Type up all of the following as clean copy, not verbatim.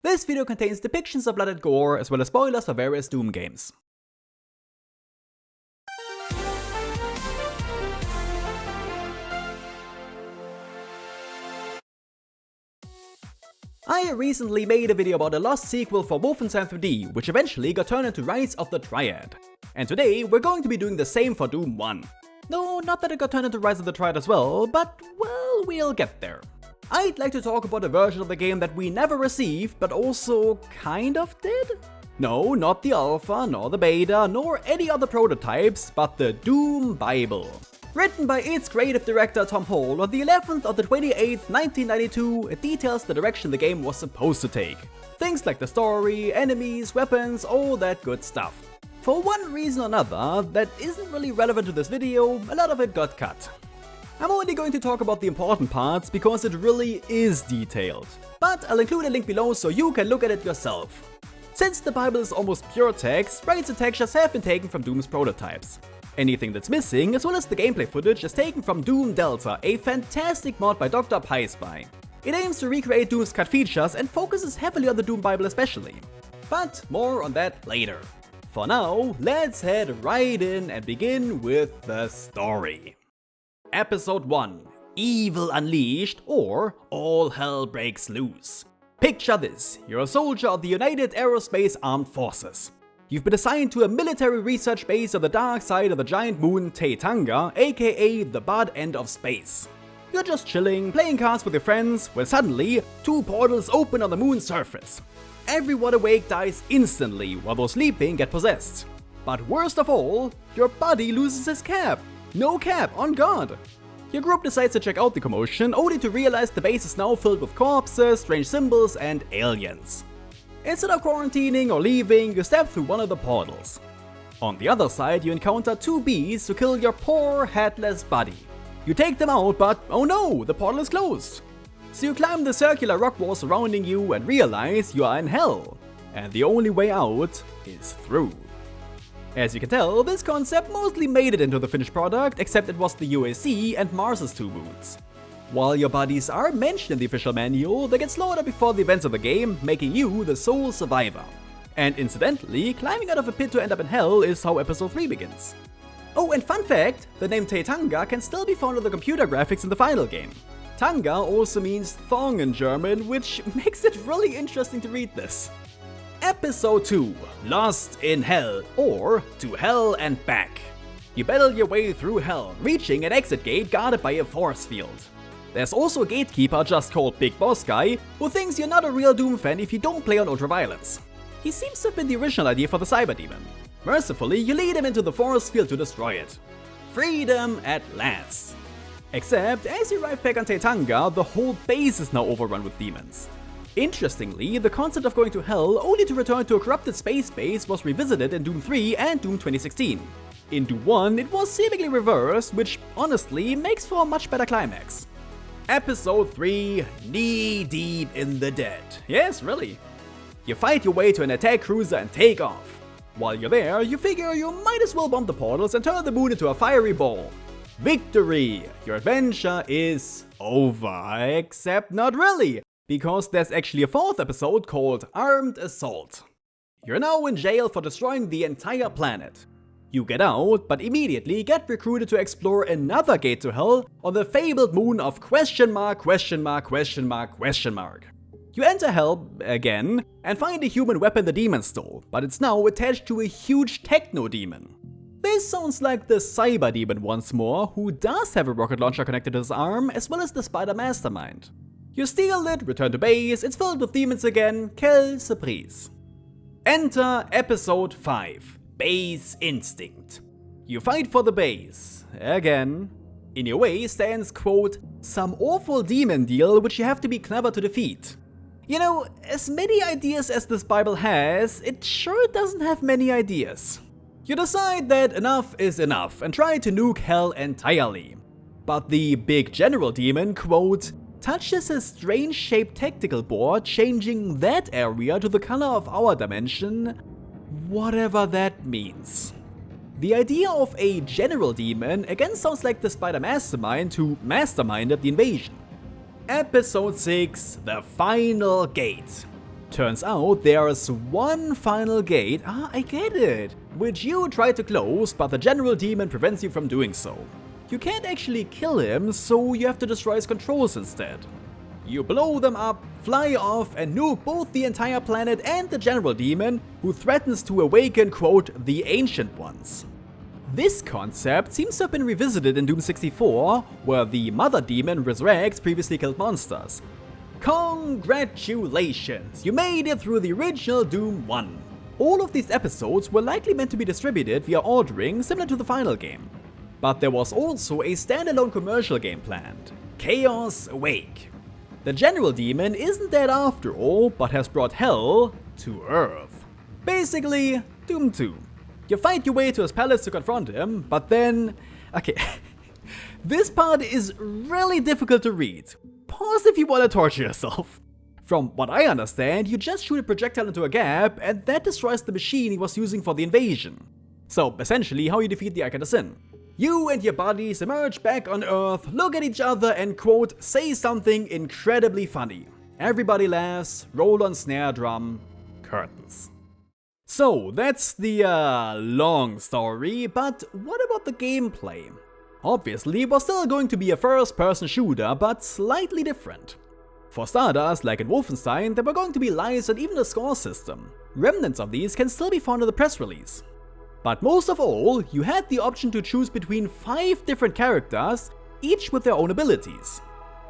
This video contains depictions of blood and gore, as well as spoilers for various Doom games. I recently made a video about a lost sequel for Wolfenstein 3D, which eventually got turned into Rise of the Triad. And today, we're going to be doing the same for Doom 1. No, not that it got turned into Rise of the Triad as well, but, well, we'll get there. I'd like to talk about a version of the game that we never received, but also kind of did? No, not the alpha, nor the beta, nor any other prototypes, but the Doom Bible. Written by its creative director Tom Hall on the 11th of the 28th, 1992, it details the direction the game was supposed to take. Things like the story, enemies, weapons, all that good stuff. For one reason or another that isn't really relevant to this video, a lot of it got cut. I'm only going to talk about the important parts because it really is detailed. But I'll include a link below so you can look at it yourself. Since the Bible is almost pure text, sprites and textures have been taken from Doom's prototypes. Anything that's missing, as well as the gameplay footage, is taken from Doom Delta, a fantastic mod by Dr. PieSpy. It aims to recreate Doom's cut features and focuses heavily on the Doom Bible especially. But more on that later. For now, let's head right in and begin with the story. Episode 1. Evil Unleashed, or All Hell Breaks Loose. Picture this, you're a soldier of the United Aerospace Armed Forces. You've been assigned to a military research base on the dark side of the giant moon Taitanga, aka the butt end of space. You're just chilling, playing cards with your friends, when suddenly, two portals open on the moon's surface. Everyone awake dies instantly, while those sleeping get possessed. But worst of all, your buddy loses his cap. No cap, on guard. Your group decides to check out the commotion, only to realize the base is now filled with corpses, strange symbols, and aliens. Instead of quarantining or leaving, you step through one of the portals. On the other side, you encounter two bees who kill your poor, headless buddy. You take them out, but oh no, the portal is closed. So you climb the circular rock wall surrounding you and realize you are in hell. And the only way out is through. As you can tell, this concept mostly made it into the finished product, except it was the UAC and Mars's two moons. While your buddies are mentioned in the official manual, they get slaughtered before the events of the game, making you the sole survivor. And incidentally, climbing out of a pit to end up in hell is how episode 3 begins. Oh, and fun fact, the name Taitanga can still be found on the computer graphics in the final game. Tanga also means thong in German, which makes it really interesting to read this. Episode 2, Lost in Hell, or To Hell and Back. You battle your way through hell, reaching an exit gate guarded by a force field. There's also a gatekeeper just called Big Boss Guy, who thinks you're not a real Doom fan if you don't play on ultraviolence. He seems to have been the original idea for the Cyber Demon. Mercifully, you lead him into the force field to destroy it. Freedom at last. Except, as you arrive back on Taitanga, the whole base is now overrun with demons. Interestingly, the concept of going to hell only to return to a corrupted space base was revisited in Doom 3 and Doom 2016. In Doom 1, it was seemingly reversed, which honestly makes for a much better climax. Episode 3, Knee Deep in the Dead. Yes, really. You fight your way to an attack cruiser and take off. While you're there, you figure you might as well bomb the portals and turn the moon into a fiery ball. Victory! Your adventure is over. Except not really, because there's actually a fourth episode called Armed Assault. You're now in jail for destroying the entire planet. You get out, but immediately get recruited to explore another gate to hell on the fabled moon of ? You enter hell again and find a human weapon the demon stole, but it's now attached to a huge techno demon. This sounds like the Cyber Demon once more, who does have a rocket launcher connected to his arm, as well as the Spider Mastermind. You steal it, return to base, it's filled with demons again, quelle surprise. Enter episode 5. Base Instinct. You fight for the base. Again. In your way stands, quote, some awful demon deal which you have to be clever to defeat. You know, as many ideas as this Bible has, it sure doesn't have many ideas. You decide that enough is enough and try to nuke hell entirely. But the big general demon, quote, touches a strange shaped tactical board, changing that area to the color of our dimension. Whatever that means. The idea of a general demon again sounds like the Spider Mastermind who masterminded the invasion. Episode 6, The Final Gate. Turns out there's one final gate, I get it, which you try to close, but the general demon prevents you from doing so. You can't actually kill him, so you have to destroy his controls instead. You blow them up, fly off, and nuke both the entire planet and the general demon, who threatens to awaken, quote, the Ancient Ones. This concept seems to have been revisited in Doom 64, where the Mother Demon resurrects previously killed monsters. Congratulations! You made it through the original Doom 1. All of these episodes were likely meant to be distributed via ordering, similar to the final game. But there was also a standalone commercial game planned, Chaos Awake. The general demon isn't dead after all, but has brought hell to Earth. Basically, Doom 2. You fight your way to his palace to confront him, but then... Okay, this part is really difficult to read. Pause if you want to torture yourself. From what I understand, you just shoot a projectile into a gap, and that destroys the machine he was using for the invasion. So, essentially how you defeat the Arcade of Sin. You and your buddies emerge back on Earth, look at each other and, quote, say something incredibly funny. Everybody laughs, roll on snare drum, curtains. So, that's the long story, but what about the gameplay? Obviously, it was still going to be a first-person shooter, but slightly different. For starters, like in Wolfenstein, there were going to be lives and even a score system. Remnants of these can still be found in the press release. But most of all, you had the option to choose between 5 different characters, each with their own abilities.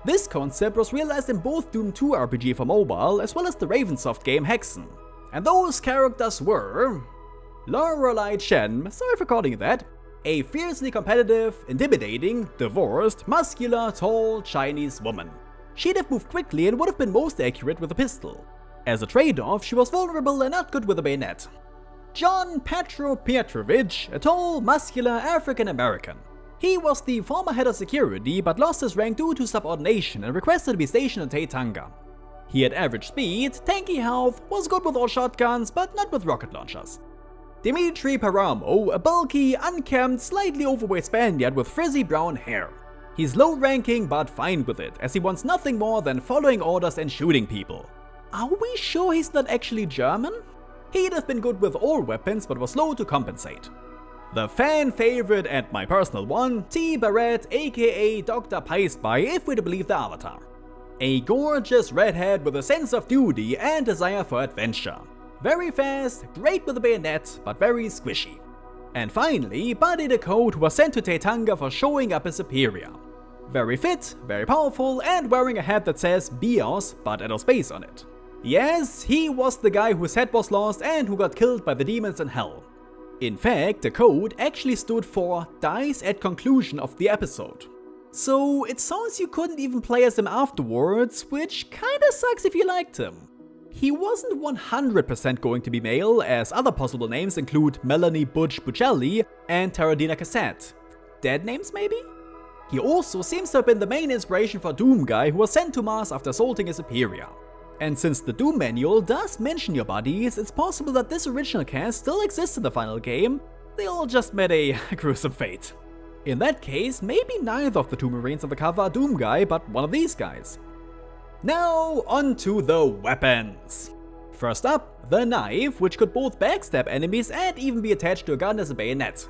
This concept was realized in both Doom 2 RPG for mobile, as well as the Ravensoft game Hexen. And those characters were... Lorelei Chen, sorry for calling it that, a fiercely competitive, intimidating, divorced, muscular, tall, Chinese woman. She'd have moved quickly and would have been most accurate with a pistol. As a trade-off, she was vulnerable and not good with a bayonet. John Petrovich, a tall, muscular African-American. He was the former head of security but lost his rank due to subordination and requested to be stationed in Taitanga. He had average speed, tanky health, was good with all shotguns but not with rocket launchers. Dimitri Paramo, a bulky, unkempt, slightly overweight Spaniard with frizzy brown hair. He's low-ranking but fine with it, as he wants nothing more than following orders and shooting people. Are we sure he's not actually German? He'd have been good with all weapons but was slow to compensate. The fan favorite and my personal one, T. Barrett aka Dr. Piespy if we're to believe the avatar. A gorgeous redhead with a sense of duty and desire for adventure. Very fast, great with a bayonet, but very squishy. And finally, Buddy the Code, who was sent to Taitanga for showing up as superior. Very fit, very powerful, and wearing a hat that says BIOS but Aerospace on it. Yes, he was the guy whose head was lost and who got killed by the demons in hell. In fact, the code actually stood for Dies at Conclusion of the episode. So it sounds you couldn't even play as him afterwards, which kinda sucks if you liked him. He wasn't 100% going to be male, as other possible names include Melanie Butch Buccelli and Taradina Cassette. Dead names maybe? He also seems to have been the main inspiration for Doom guy who was sent to Mars after assaulting a superior. And since the Doom manual does mention your buddies, it's possible that this original cast still exists in the final game, they all just met a gruesome fate. In that case, maybe neither of the two Marines on the cover are Doom guy, but one of these guys. Now, onto the weapons. First up, the knife, which could both backstab enemies and even be attached to a gun as a bayonet.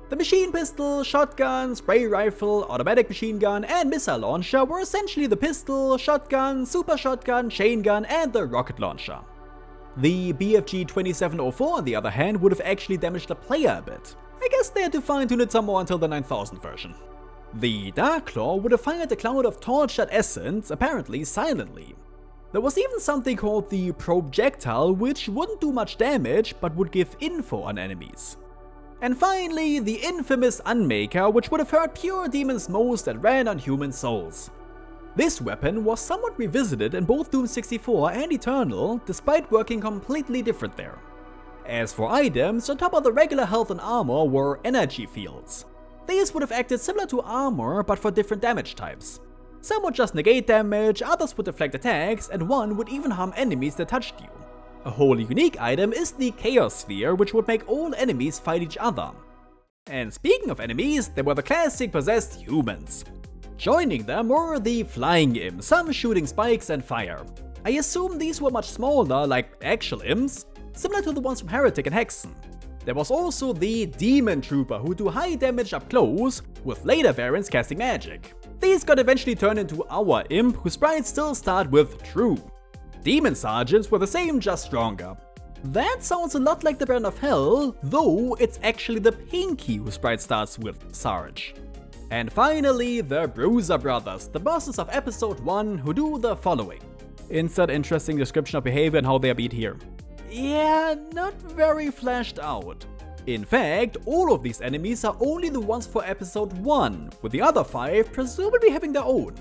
The machine pistol, shotgun, spray rifle, automatic machine gun, and missile launcher were essentially the pistol, shotgun, super shotgun, chain gun, and the rocket launcher. The BFG 2704, on the other hand, would have actually damaged the player a bit. I guess they had to fine-tune it some more until the 9000 version. The Darklaw would have fired a cloud of tortured essence, apparently silently. There was even something called the Projectile, which wouldn't do much damage, but would give info on enemies. And finally, the infamous Unmaker, which would have hurt pure demons most and ran on human souls. This weapon was somewhat revisited in both Doom 64 and Eternal, despite working completely different there. As for items, on top of the regular health and armor were energy fields. These would have acted similar to armor, but for different damage types. Some would just negate damage, others would deflect attacks, and one would even harm enemies that touched you. A wholly unique item is the Chaos Sphere, which would make all enemies fight each other. And speaking of enemies, there were the classic possessed humans. Joining them were the flying imps, some shooting spikes and fire. I assume these were much smaller, like actual imps, similar to the ones from Heretic and Hexen. There was also the Demon Trooper, who do high damage up close, with later variants casting magic. These got eventually turned into our imp, whose sprites still start with True. Demon Sergeants were the same, just stronger. That sounds a lot like the Brand of Hell, though it's actually the Pinky whose sprite starts with Sarge. And finally, the Bruiser Brothers, the bosses of episode 1, who do the following. Insert interesting description of behavior and how they are beat here. Yeah, not very fleshed out. In fact, all of these enemies are only the ones for episode 1, with the other 5 presumably having their own.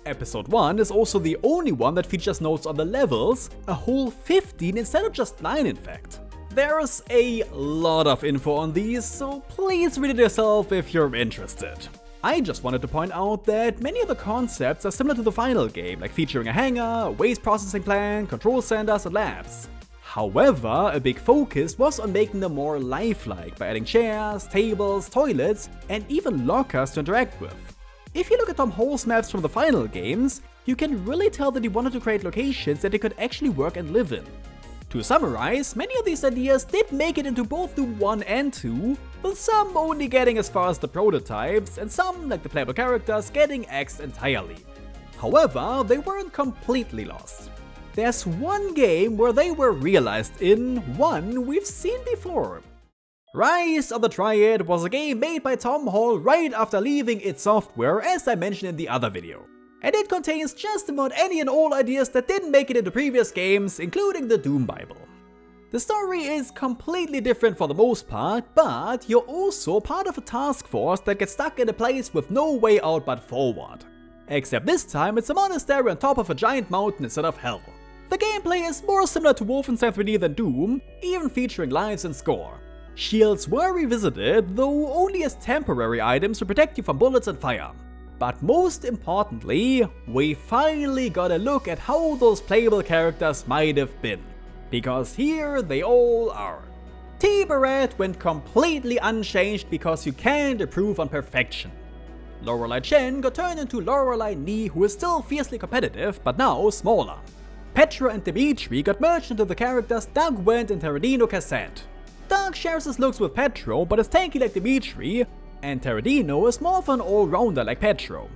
Episode 1 is also the only one that features notes on the levels, a whole 15 instead of just 9 in fact. There's a lot of info on these, so please read it yourself if you're interested. I just wanted to point out that many of the concepts are similar to the final game, like featuring a hangar, a waste processing plant, control centers, and labs. However, a big focus was on making them more lifelike by adding chairs, tables, toilets, and even lockers to interact with. If you look at Tom Hall's maps from the final games, you can really tell that he wanted to create locations that they could actually work and live in. To summarize, many of these ideas did make it into both Doom 1 and 2, with some only getting as far as the prototypes, and some, like the playable characters, getting axed entirely. However, they weren't completely lost. There's one game where they were realized in, one we've seen before. Rise of the Triad was a game made by Tom Hall right after leaving id Software, as I mentioned in the other video. And it contains just about any and all ideas that didn't make it into previous games, including the Doom Bible. The story is completely different for the most part, but you're also part of a task force that gets stuck in a place with no way out but forward. Except this time it's a monastery on top of a giant mountain instead of hell. The gameplay is more similar to Wolfenstein 3D than Doom, even featuring lives and score. Shields were revisited, though only as temporary items to protect you from bullets and fire. But most importantly, we finally got a look at how those playable characters might have been. Because here they all are. T-Barret went completely unchanged because you can't improve on perfection. Lorelei Chen got turned into Lorelei Ni, who is still fiercely competitive, but now smaller. Petra and Dimitri got merged into the characters Doug Wendt and Teradino Cassette. Doug shares his looks with Petro, but is tanky like Dimitri, and Teradino is more of an all-rounder like Petro.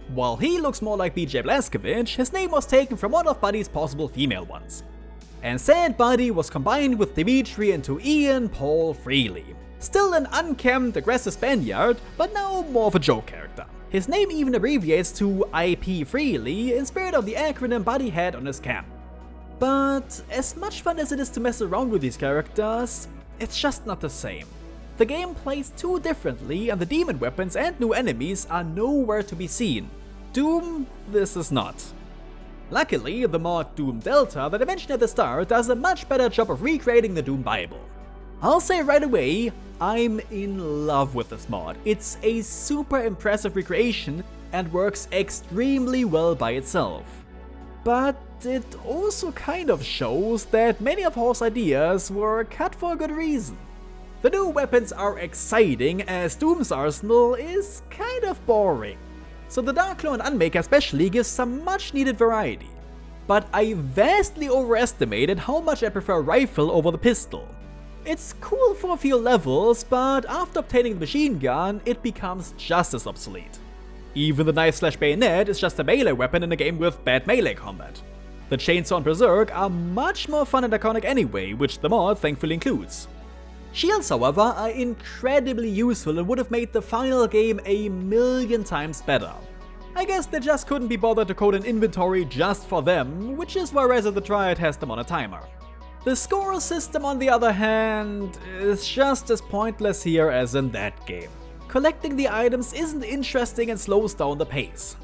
While he looks more like BJ Blazkowicz, his name was taken from one of Buddy's possible female ones. And said Buddy was combined with Dimitri into Ian Paul Freely. Still an unkempt, aggressive Spaniard, but now more of a joke character. His name even abbreviates to IP Freely in spirit of the acronym Buddy had on his cam. But as much fun as it is to mess around with these characters, it's just not the same. The game plays too differently and the demon weapons and new enemies are nowhere to be seen. Doom, this is not. Luckily, the mod Doom Delta that I mentioned at the start does a much better job of recreating the Doom Bible. I'll say right away, I'm in love with this mod. It's a super impressive recreation and works extremely well by itself. But it also kind of shows that many of Hall's ideas were cut for a good reason. The new weapons are exciting, as Doom's arsenal is kind of boring. So the Darkclaw and Unmaker especially gives some much needed variety. But I vastly overestimated how much I prefer rifle over the pistol. It's cool for a few levels, but after obtaining the machine gun, it becomes just as obsolete. Even the knife/bayonet is just a melee weapon in a game with bad melee combat. The chainsaw and berserk are much more fun and iconic anyway, which the mod thankfully includes. Shields, however, are incredibly useful and would have made the final game a million times better. I guess they just couldn't be bothered to code an inventory just for them, which is why Rise of the Triad has them on a timer. The score system, on the other hand, is just as pointless here as in that game. Collecting the items isn't interesting and slows down the pace.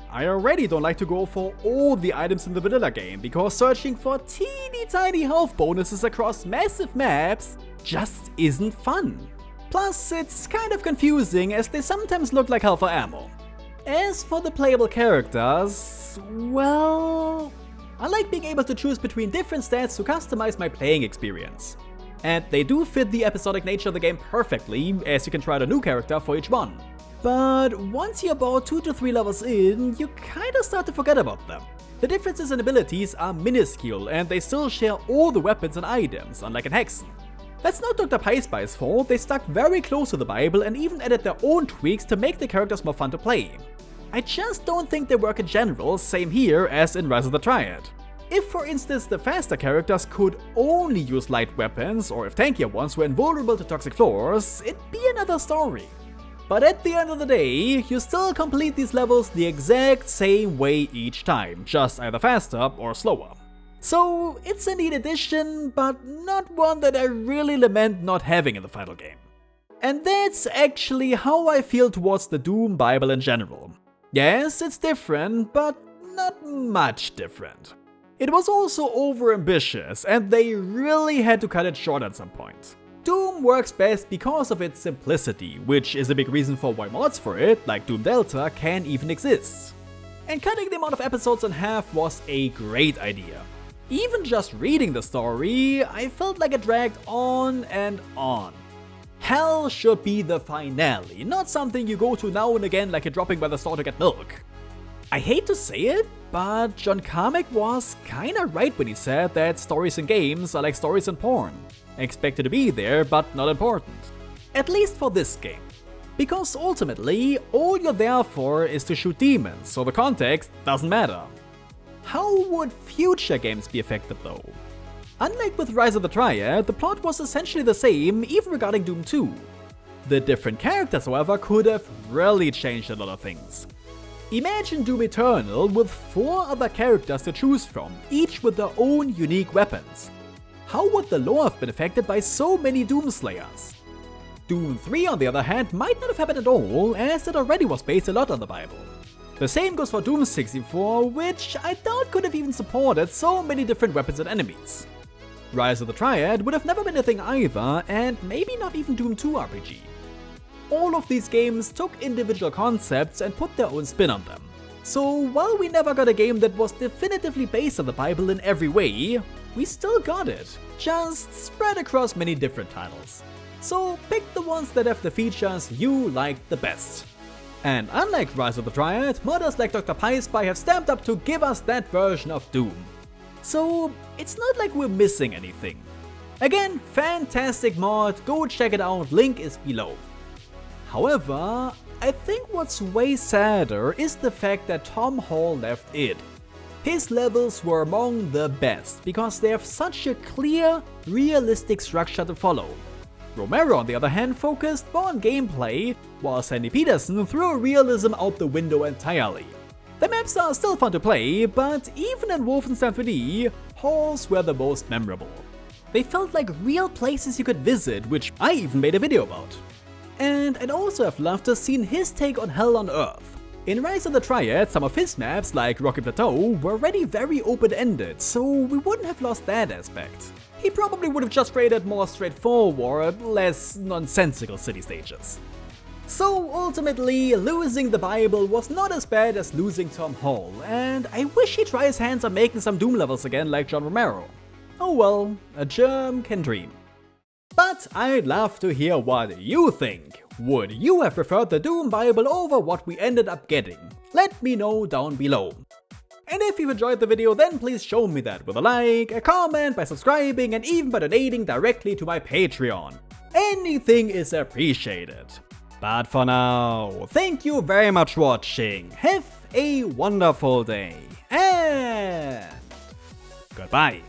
I already don't like to go for all the items in the vanilla game, because searching for teeny tiny health bonuses across massive maps just isn't fun. Plus, it's kind of confusing as they sometimes look like alpha ammo. As for the playable characters, well, I like being able to choose between different stats to customize my playing experience. And they do fit the episodic nature of the game perfectly, as you can try out a new character for each one. But once you're about 2 to 3 levels in, you kinda start to forget about them. The differences in abilities are minuscule and they still share all the weapons and items, unlike in Hexen. That's not Dr. PieSpy's fault, they stuck very close to the Bible and even added their own tweaks to make the characters more fun to play. I just don't think they work in general, same here as in Rise of the Triad. If for instance the faster characters could only use light weapons, or if tankier ones were invulnerable to toxic floors, it'd be another story. But at the end of the day, you still complete these levels the exact same way each time, just either faster or slower. So it's a neat addition, but not one that I really lament not having in the final game. And that's actually how I feel towards the Doom Bible in general. Yes, it's different, but not much different. It was also overambitious, and they really had to cut it short at some point. Doom works best because of its simplicity, which is a big reason for why mods for it, like Doom Delta, can even exist. And cutting the amount of episodes in half was a great idea. Even just reading the story, I felt like it dragged on and on. Hell should be the finale, not something you go to now and again like you're dropping by the store to get milk. I hate to say it, but John Carmack was kinda right when he said that stories in games are like stories in porn. Expected to be there, but not important. At least for this game. Because ultimately, all you're there for is to shoot demons, so the context doesn't matter. How would future games be affected though? Unlike with Rise of the Triad, the plot was essentially the same even regarding Doom 2. The different characters, however, could have really changed a lot of things. Imagine Doom Eternal with 4 other characters to choose from, each with their own unique weapons. How would the lore have been affected by so many Doomslayers? Doom 3 on the other hand might not have happened at all, as it already was based a lot on the Bible. The same goes for Doom 64, which I doubt could have even supported so many different weapons and enemies. Rise of the Triad would have never been a thing either, and maybe not even Doom 2 RPG. All of these games took individual concepts and put their own spin on them. So while we never got a game that was definitively based on the Bible in every way, we still got it, just spread across many different titles. So pick the ones that have the features you like the best. And unlike Rise of the Triad, modders like Dr. PieSpy have stamped up to give us that version of Doom. So it's not like we're missing anything. Again, fantastic mod, go check it out, link is below. However, I think what's way sadder is the fact that Tom Hall left id. His levels were among the best because they have such a clear, realistic structure to follow. Romero on the other hand focused more on gameplay, while Sandy Peterson threw realism out the window entirely. The maps are still fun to play, but even in Wolfenstein 3D, halls were the most memorable. They felt like real places you could visit, which I even made a video about. And I'd also have loved to have seen his take on Hell on Earth. In Rise of the Triad, some of his maps, like Rocky Plateau, were already very open-ended, so we wouldn't have lost that aspect. He probably would have just created more straightforward, less nonsensical city stages. So ultimately, losing the Bible was not as bad as losing Tom Hall, and I wish he'd try his hands on making some Doom levels again like John Romero. Oh well, a germ can dream. But I'd love to hear what you think. Would you have preferred the Doom Bible over what we ended up getting? Let me know down below. And if you've enjoyed the video, then please show me that with a like, a comment, by subscribing, and even by donating directly to my Patreon. Anything is appreciated. But for now, thank you very much for watching, have a wonderful day, and goodbye.